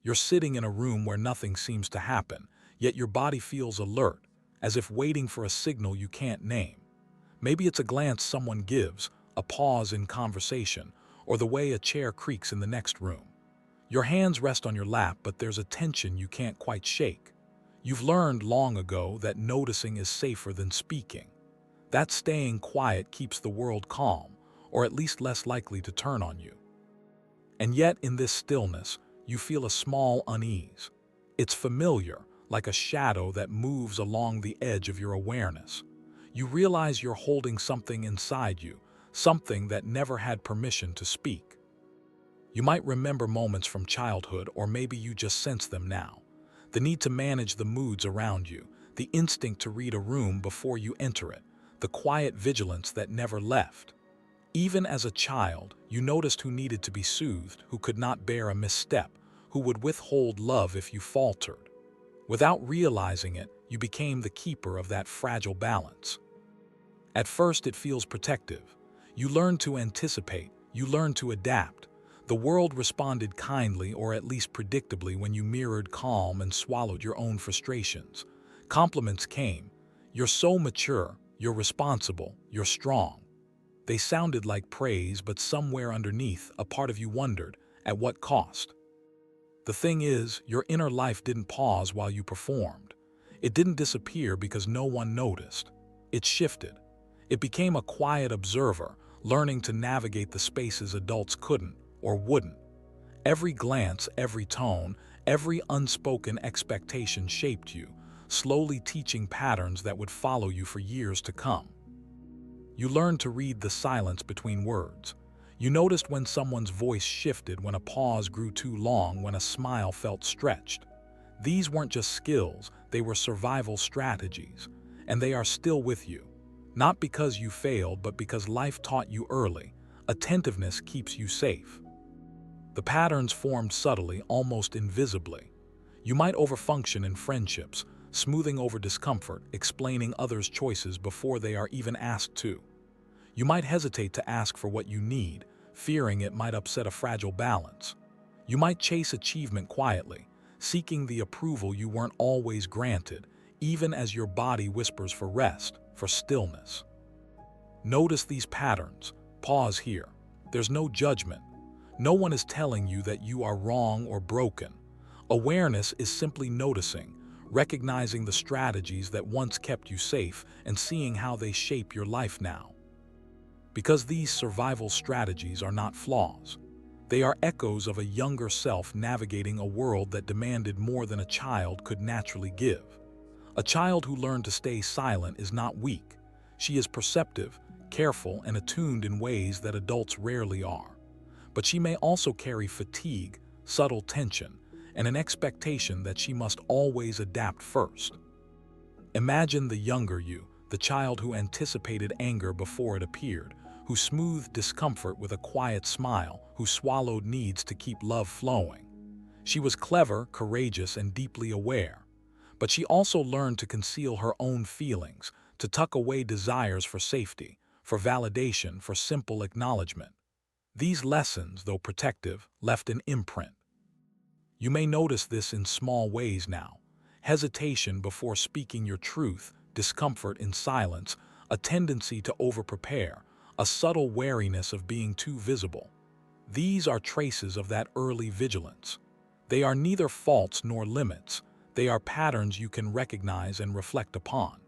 You're sitting in a room where nothing seems to happen, yet your body feels alert, as if waiting for a signal you can't name. Maybe it's a glance someone gives, a pause in conversation, or the way a chair creaks in the next room. Your hands rest on your lap, but there's a tension you can't quite shake. You've learned long ago that noticing is safer than speaking. That staying quiet keeps the world calm, or at least less likely to turn on you. And yet, in this stillness, you feel a small unease. It's familiar, like a shadow that moves along the edge of your awareness. You realize you're holding something inside you, something that never had permission to speak. You might remember moments from childhood, or maybe you just sense them now. The need to manage the moods around you, the instinct to read a room before you enter it, the quiet vigilance that never left. Even as a child, you noticed who needed to be soothed, who could not bear a misstep, who would withhold love if you faltered. Without realizing it, you became the keeper of that fragile balance. At first, it feels protective. You learn to anticipate, you learn to adapt. The world responded kindly, or at least predictably, when you mirrored calm and swallowed your own frustrations. Compliments came. You're so mature, you're responsible, you're strong. They sounded like praise, but somewhere underneath, a part of you wondered, at what cost? The thing is, your inner life didn't pause while you performed. It didn't disappear because no one noticed. It shifted. It became a quiet observer, learning to navigate the spaces adults couldn't or wouldn't. Every glance, every tone, every unspoken expectation shaped you, slowly teaching patterns that would follow you for years to come. You learned to read the silence between words. You noticed when someone's voice shifted, when a pause grew too long, when a smile felt stretched. These weren't just skills, they were survival strategies, and they are still with you. Not because you failed, but because life taught you early. Attentiveness keeps you safe. The patterns formed subtly, almost invisibly. You might overfunction in friendships, smoothing over discomfort, explaining others' choices before they are even asked to. You might hesitate to ask for what you need, fearing it might upset a fragile balance. You might chase achievement quietly, seeking the approval you weren't always granted, even as your body whispers for rest, for stillness. Notice these patterns. Pause here. There's no judgment. No one is telling you that you are wrong or broken. Awareness is simply noticing, recognizing the strategies that once kept you safe and seeing how they shape your life now. Because these survival strategies are not flaws. They are echoes of a younger self navigating a world that demanded more than a child could naturally give. A child who learned to stay silent is not weak. She is perceptive, careful, and attuned in ways that adults rarely are. But she may also carry fatigue, subtle tension, and an expectation that she must always adapt first. Imagine the younger you, the child who anticipated anger before it appeared, who smoothed discomfort with a quiet smile, who swallowed needs to keep love flowing. She was clever, courageous, and deeply aware. But she also learned to conceal her own feelings, to tuck away desires for safety, for validation, for simple acknowledgement. These lessons, though protective, left an imprint. You may notice this in small ways now. Hesitation before speaking your truth, discomfort in silence, a tendency to overprepare, a subtle wariness of being too visible. These are traces of that early vigilance. They are neither faults nor limits. They are patterns you can recognize and reflect upon.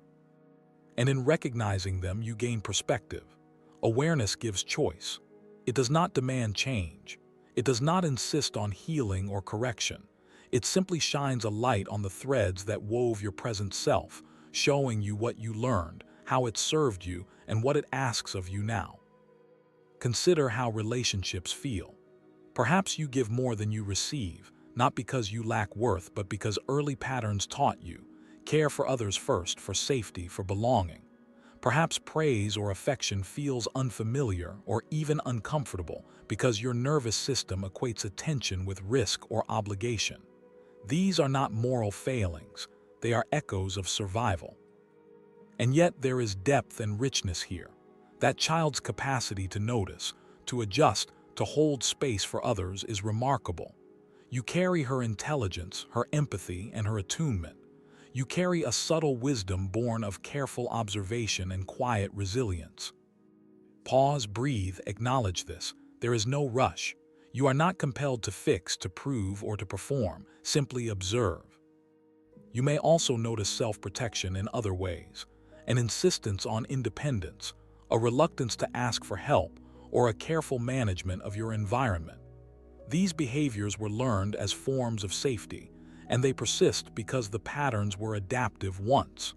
And in recognizing them, you gain perspective. Awareness gives choice. It does not demand change. It does not insist on healing or correction. It simply shines a light on the threads that wove your present self, showing you what you learned, how it served you, and what it asks of you now. Consider how relationships feel. Perhaps you give more than you receive, not because you lack worth, but because early patterns taught you. Care for others first, for safety, for belonging. Perhaps praise or affection feels unfamiliar or even uncomfortable because your nervous system equates attention with risk or obligation. These are not moral failings, they are echoes of survival. And yet there is depth and richness here. That child's capacity to notice, to adjust, to hold space for others is remarkable. You carry her intelligence, her empathy, and her attunement. You carry a subtle wisdom born of careful observation and quiet resilience. Pause, breathe, acknowledge this. There is no rush. You are not compelled to fix, to prove, or to perform. Simply observe. You may also notice self-protection in other ways, an insistence on independence, a reluctance to ask for help, or a careful management of your environment. These behaviors were learned as forms of safety, and they persist because the patterns were adaptive once.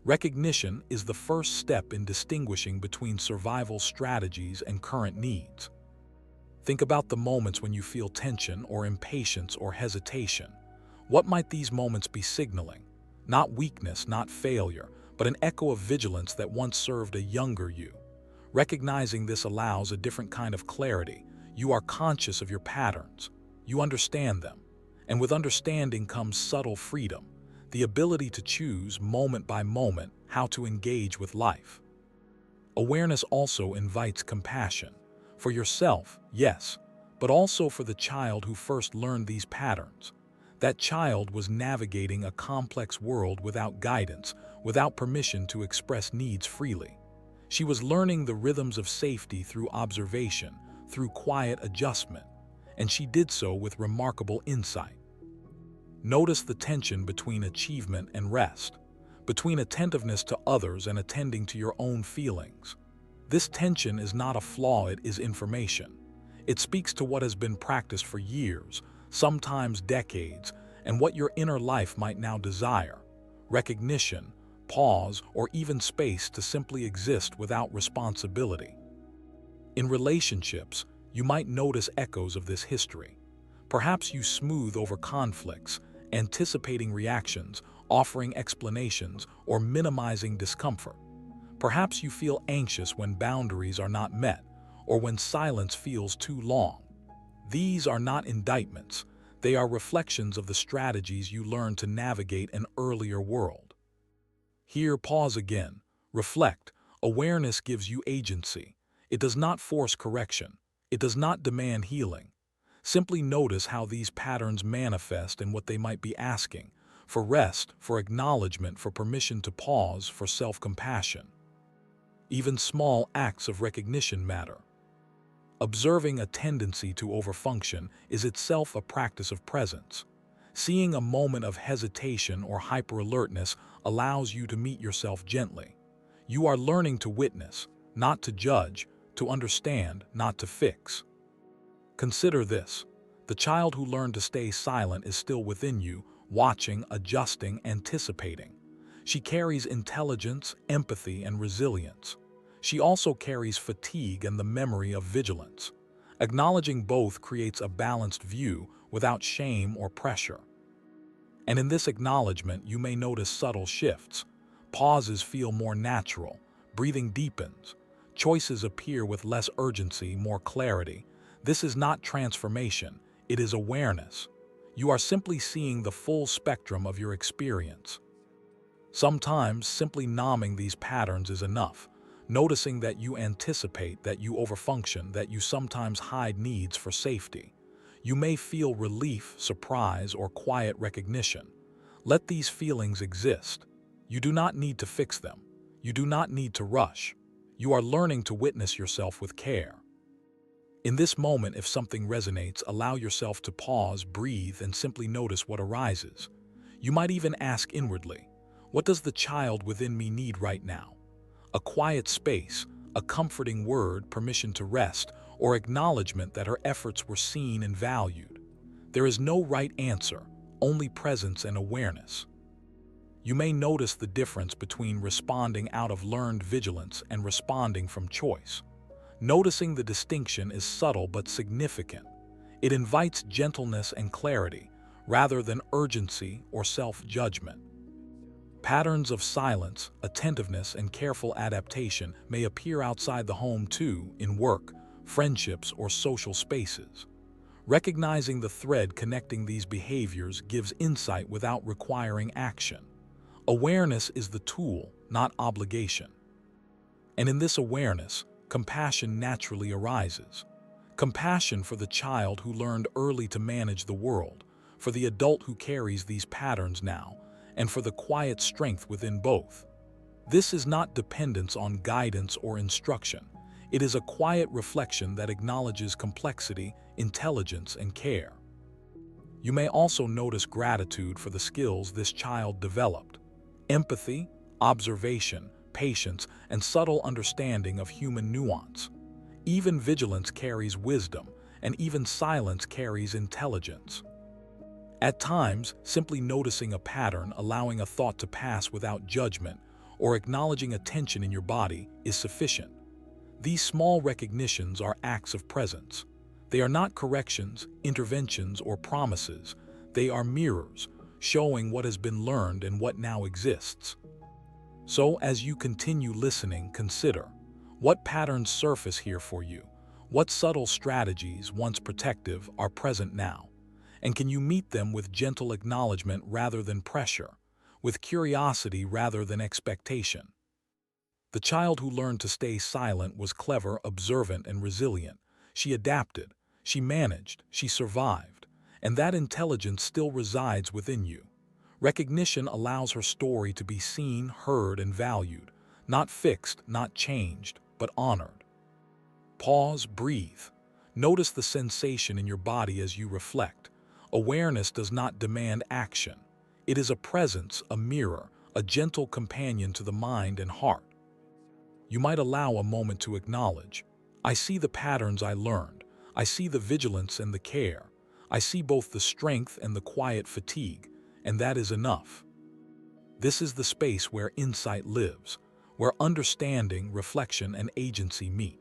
Recognition is the first step in distinguishing between survival strategies and current needs. Think about the moments when you feel tension or impatience or hesitation. What might these moments be signaling? Not weakness, not failure, but an echo of vigilance that once served a younger you. Recognizing this allows a different kind of clarity. You are conscious of your patterns. You understand them. And with understanding comes subtle freedom, the ability to choose moment by moment how to engage with life. Awareness also invites compassion. For yourself, yes, but also for the child who first learned these patterns. That child was navigating a complex world without guidance, without permission to express needs freely. She was learning the rhythms of safety through observation, through quiet adjustment, and she did so with remarkable insight. Notice the tension between achievement and rest, between attentiveness to others and attending to your own feelings. This tension is not a flaw, it is information. It speaks to what has been practiced for years, sometimes decades, and what your inner life might now desire: recognition, pause, or even space to simply exist without responsibility. In relationships, you might notice echoes of this history. Perhaps you smooth over conflicts, anticipating reactions, offering explanations, or minimizing discomfort. Perhaps you feel anxious when boundaries are not met, or when silence feels too long. These are not indictments. They are reflections of the strategies you learned to navigate an earlier world. Here, pause again. Reflect. Awareness gives you agency. It does not force correction. It does not demand healing. Simply notice how these patterns manifest and what they might be asking: for rest, for acknowledgement, for permission to pause, for self-compassion. Even small acts of recognition matter. Observing a tendency to overfunction is itself a practice of presence. Seeing a moment of hesitation or hyper-alertness allows you to meet yourself gently. You are learning to witness, not to judge, to understand, not to fix. Consider this: the child who learned to stay silent is still within you, watching, adjusting, anticipating. She carries intelligence, empathy, and resilience. She also carries fatigue and the memory of vigilance. Acknowledging both creates a balanced view without shame or pressure. And in this acknowledgement, you may notice subtle shifts. Pauses feel more natural, breathing deepens, choices appear with less urgency, more clarity. This is not transformation, it is awareness. You are simply seeing the full spectrum of your experience. Sometimes simply numbing these patterns is enough, noticing that you anticipate, that you overfunction, that you sometimes hide needs for safety. You may feel relief, surprise, or quiet recognition. Let these feelings exist. You do not need to fix them. You do not need to rush. You are learning to witness yourself with care. In this moment, if something resonates, allow yourself to pause, breathe, and simply notice what arises. You might even ask inwardly, what does the child within me need right now? A quiet space, a comforting word, permission to rest, or acknowledgement that her efforts were seen and valued. There is no right answer, only presence and awareness. You may notice the difference between responding out of learned vigilance and responding from choice. Noticing the distinction is subtle but significant. It invites gentleness and clarity, rather than urgency or self-judgment. Patterns of silence, attentiveness, and careful adaptation may appear outside the home too, in work, friendships, or social spaces. Recognizing the thread connecting these behaviors gives insight without requiring action. Awareness is the tool, not obligation. And in this awareness, compassion naturally arises. Compassion for the child who learned early to manage the world, for the adult who carries these patterns now, and for the quiet strength within both. This is not dependence on guidance or instruction. It is a quiet reflection that acknowledges complexity, intelligence, and care. You may also notice gratitude for the skills this child developed: empathy, observation, patience, and subtle understanding of human nuance. Even vigilance carries wisdom, and even silence carries intelligence. At times, simply noticing a pattern, allowing a thought to pass without judgment, or acknowledging a tension in your body is sufficient. These small recognitions are acts of presence. They are not corrections, interventions, or promises. They are mirrors, showing what has been learned and what now exists. So, as you continue listening, consider: what patterns surface here for you? What subtle strategies, once protective, are present now? And can you meet them with gentle acknowledgement rather than pressure, with curiosity rather than expectation? The child who learned to stay silent was clever, observant, and resilient. She adapted, she managed, she survived, and that intelligence still resides within you. Recognition allows her story to be seen, heard, and valued, not fixed, not changed, but honored. Pause, breathe. Notice the sensation in your body as you reflect. Awareness does not demand action. It is a presence, a mirror, a gentle companion to the mind and heart. You might allow a moment to acknowledge: I see the patterns I learned. I see the vigilance and the care. I see both the strength and the quiet fatigue, and that is enough. This is the space where insight lives, where understanding, reflection, and agency meet.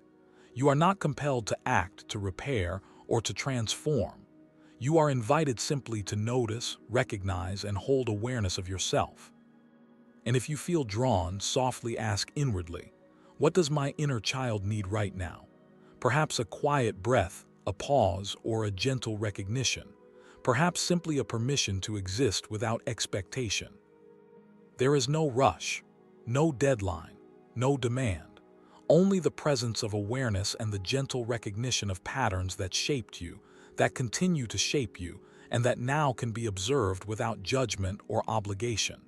You are not compelled to act, to repair, or to transform. You are invited simply to notice, recognize, and hold awareness of yourself. And if you feel drawn, softly ask inwardly: what does my inner child need right now? Perhaps a quiet breath, a pause, or a gentle recognition. Perhaps simply a permission to exist without expectation. There is no rush, no deadline, no demand. Only the presence of awareness and the gentle recognition of patterns that shaped you, that continue to shape you, and that now can be observed without judgment or obligation.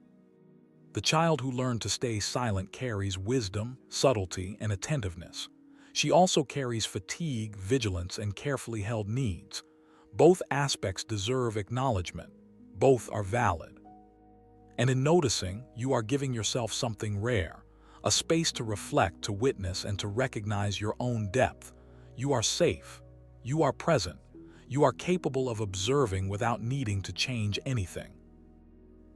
The child who learned to stay silent carries wisdom, subtlety, and attentiveness. She also carries fatigue, vigilance, and carefully held needs. Both aspects deserve acknowledgement. Both are valid. And in noticing, you are giving yourself something rare: a space to reflect, to witness, and to recognize your own depth. You are safe. You are present. You are capable of observing without needing to change anything.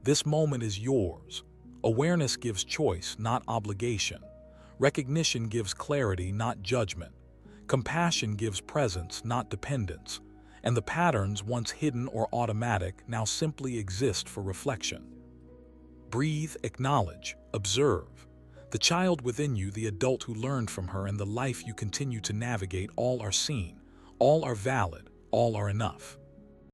This moment is yours. Awareness gives choice, not obligation. Recognition gives clarity, not judgment. Compassion gives presence, not dependence. And the patterns, once hidden or automatic, now simply exist for reflection. Breathe, acknowledge, observe. The child within you, the adult who learned from her, and the life you continue to navigate, all are seen, all are valid, all are enough.